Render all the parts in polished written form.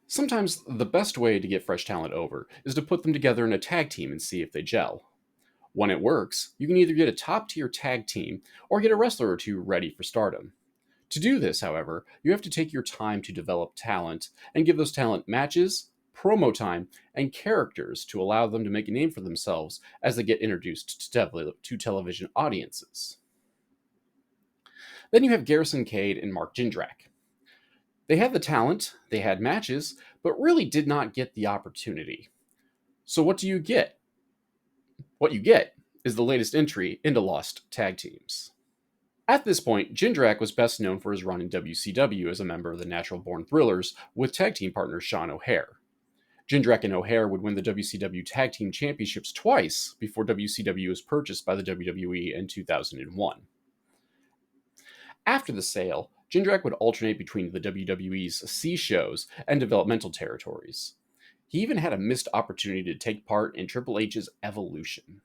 Sometimes the best way to get fresh talent over is to put them together in a tag team and see if they gel. When it works, you can either get a top tier tag team or get a wrestler or two ready for stardom. To do this, however, you have to take your time to develop talent and give those talent matches, promo time, and characters to allow them to make a name for themselves as they get introduced to television audiences. Then you have Garrison Cade and Mark Jindrak. They had the talent, they had matches, but really did not get the opportunity. So what do you get? What you get is the latest entry into Lost Tag Teams. At this point, Jindrak was best known for his run in WCW as a member of the Natural Born Thrillers with tag team partner Sean O'Haire. Jindrak and O'Haire would win the WCW Tag Team Championships twice before WCW was purchased by the WWE in 2001. After the sale, Jindrak would alternate between the WWE's C shows and developmental territories. He even had a missed opportunity to take part in Triple H's Evolution.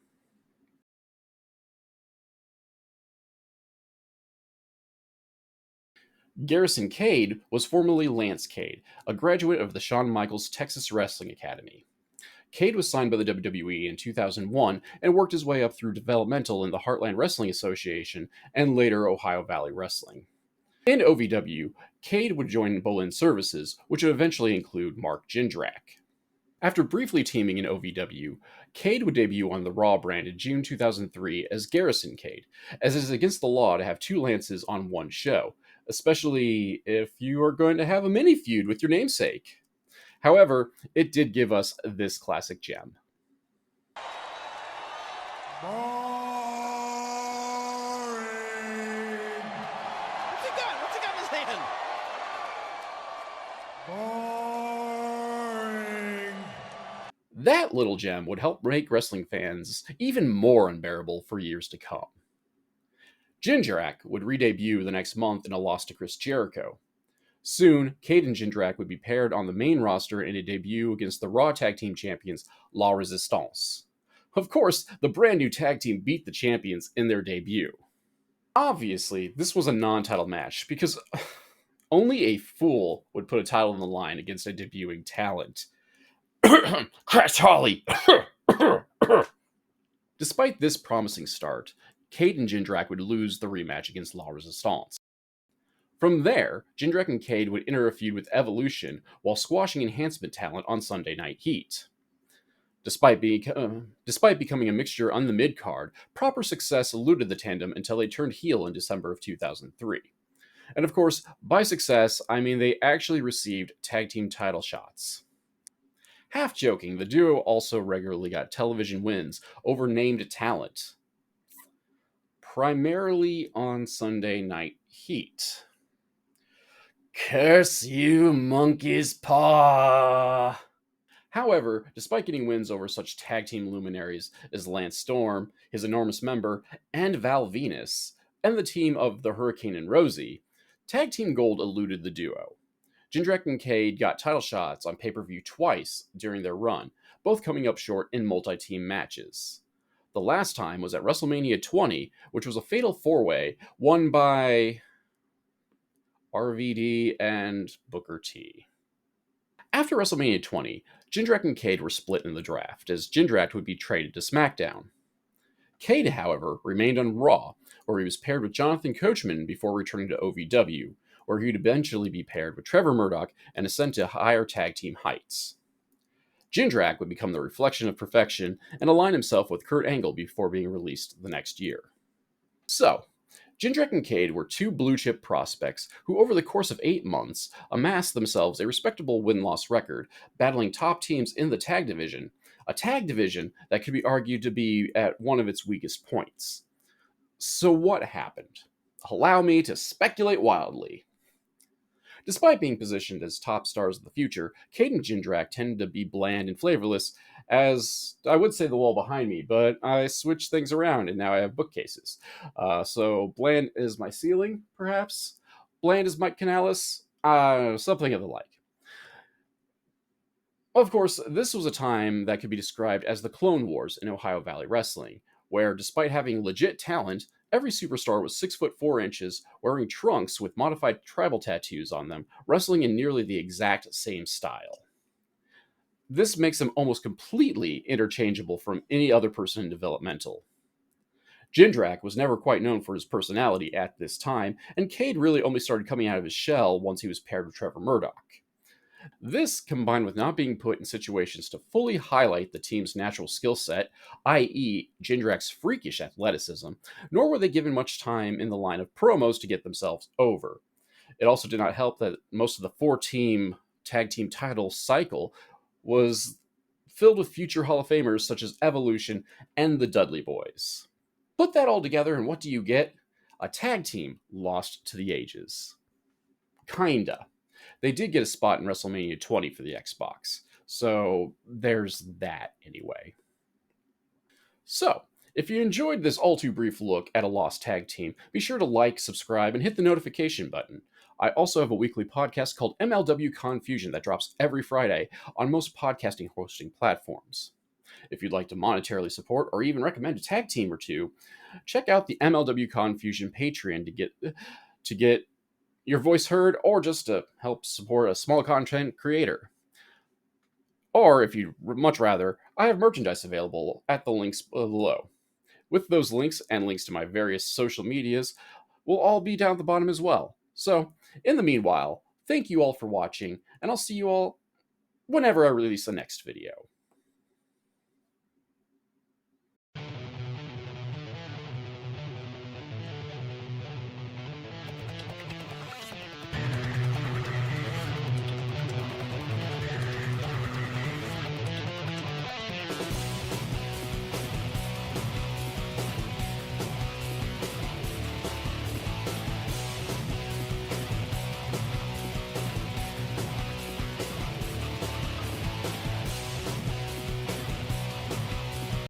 Garrison Cade was formerly Lance Cade, a graduate of the Shawn Michaels Texas Wrestling Academy. Cade was signed by the WWE in 2001 and worked his way up through developmental in the Heartland Wrestling Association and later Ohio Valley Wrestling. In OVW, Cade would join Bolin Services, which would eventually include Mark Jindrak. After briefly teaming in OVW, Cade would debut on the Raw brand in June 2003 as Garrison Cade, as it is against the law to have two Lances on one show, especially if you are going to have a mini feud with your namesake. However, it did give us this classic gem. What's he got? What's he got in his hand? That little gem would help make wrestling fans even more unbearable for years to come. Jindrak would re-debut the next month in a loss to Chris Jericho. Soon, Cade and Jindrak would be paired on the main roster in a debut against the Raw Tag Team Champions La Resistance. Of course, the brand new tag team beat the champions in their debut. Obviously, this was a non-title match because only a fool would put a title on the line against a debuting talent. Crash Holly! Despite this promising start, Cade and Jindrak would lose the rematch against La Resistance. From there, Jindrak and Cade would enter a feud with Evolution while squashing enhancement talent on Sunday Night Heat. Despite becoming a mixture on the mid card, proper success eluded the tandem until they turned heel in December of 2003. And of course, by success, I mean they actually received tag team title shots. Half joking, the duo also regularly got television wins over named talent, primarily on Sunday Night Heat. Curse you, monkey's paw! However, despite getting wins over such tag team luminaries as Lance Storm, his enormous member, and Val Venus, and the team of the Hurricane and Rosie, tag team gold eluded the duo. Jindrak and Cade got title shots on pay-per-view twice during their run, both coming up short in multi-team matches. The last time was at WrestleMania 20, which was a fatal four-way won by RVD and Booker T. After WrestleMania 20, Jindrak and Cade were split in the draft, as Jindrak would be traded to SmackDown. Cade, however, remained on Raw, where he was paired with Jonathan Coachman before returning to OVW, where he would eventually be paired with Trevor Murdoch and ascend to higher tag team heights. Jindrak would become the reflection of perfection and align himself with Kurt Angle before being released the next year. So, Jindrak and Cade were two blue chip prospects who, over the course of 8 months, amassed themselves a respectable win loss record, battling top teams in the tag division, a tag division that could be argued to be at one of its weakest points. So, what happened? Allow me to speculate wildly. Despite being positioned as top stars of the future, Cade and Jindrak tended to be bland and flavorless, as I would say the wall behind me, but I switched things around and now I have bookcases. So bland is my ceiling, perhaps? Bland is Mike Canales? Something of the like. Of course, this was a time that could be described as the Clone Wars in Ohio Valley Wrestling, where despite having legit talent, Every superstar was 6 foot 4 inches, wearing trunks with modified tribal tattoos on them, wrestling in nearly the exact same style. This makes them almost completely interchangeable from any other person in developmental. Jindrak was never quite known for his personality at this time, and Cade really only started coming out of his shell once he was paired with Trevor Murdoch. This, combined with not being put in situations to fully highlight the team's natural skill set, i.e., Jindrak's freakish athleticism, nor were they given much time in the line of promos to get themselves over. It also did not help that most of the 4 team tag team title cycle was filled with future Hall of Famers such as Evolution and the Dudley Boys. Put that all together, and what do you get? A tag team lost to the ages. Kinda. They did get a spot in WrestleMania 20 for the Xbox, so there's that anyway. So, if you enjoyed this all too brief look at a lost tag team, be sure to like, subscribe, and hit the notification button. I also have a weekly podcast called MLW Confusion that drops every Friday on most podcasting hosting platforms. If you'd like to monetarily support or even recommend a tag team or two, check out the MLW Confusion Patreon to get your voice heard or just to help support a small content creator. Or if you'd much rather, I have merchandise available at the links below. With those links and links to my various social medias will all be down at the bottom as well. So, in the meanwhile, thank you all for watching, and I'll see you all whenever I release the next video.